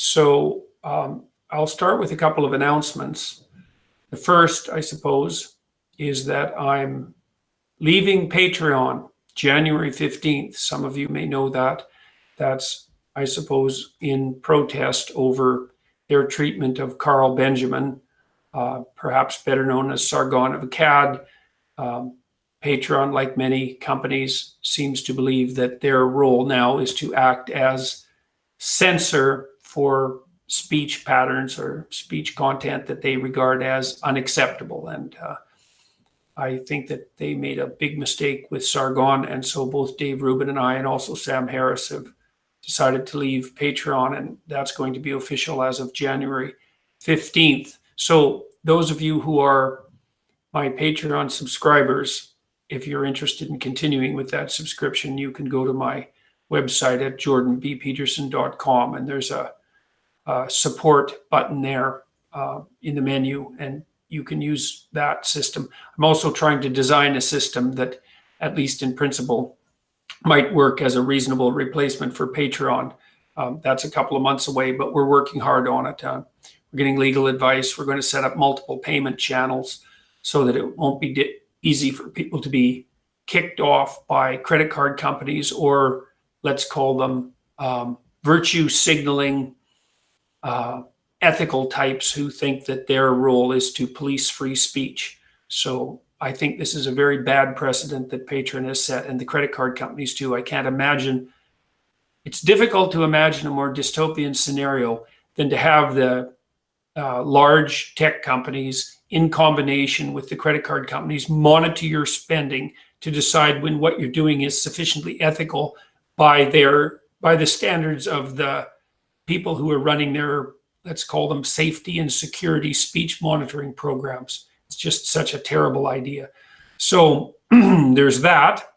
So I'll start with a couple of announcements. The first, I suppose, is that I'm leaving Patreon January 15th. Some of you may know that. That's, I suppose, in protest over their treatment of Carl Benjamin, perhaps better known as Sargon of Akkad. Patreon, like many companies, seems to believe that their role now is to act as censor for speech patterns or speech content that they regard as unacceptable. And I think that they made a big mistake with Sargon. And so both Dave Rubin and I, and also Sam Harris, have decided to leave Patreon. And that's going to be official as of January 15th. So those of you who are my Patreon subscribers, if you're interested in continuing with that subscription, you can go to my website at jordanbpeterson.com, and there's a support button there in the menu, and you can use that system. I'm also trying to design a system that, at least in principle, might work as a reasonable replacement for Patreon. That's a couple of months away, but we're working hard on it. We're getting legal advice. We're going to set up multiple payment channels so that it won't be easy for people to be kicked off by credit card companies, or let's call them virtue signaling ethical types who think that their role is to police free speech. So I think this is a very bad precedent that Patreon has set, and the credit card companies too. I can't imagine, it's difficult to imagine a more dystopian scenario than to have the large tech companies in combination with the credit card companies monitor your spending to decide when what you're doing is sufficiently ethical by the standards of the people who are running their, let's call them, safety and security speech monitoring programs. It's just such a terrible idea. So there's that.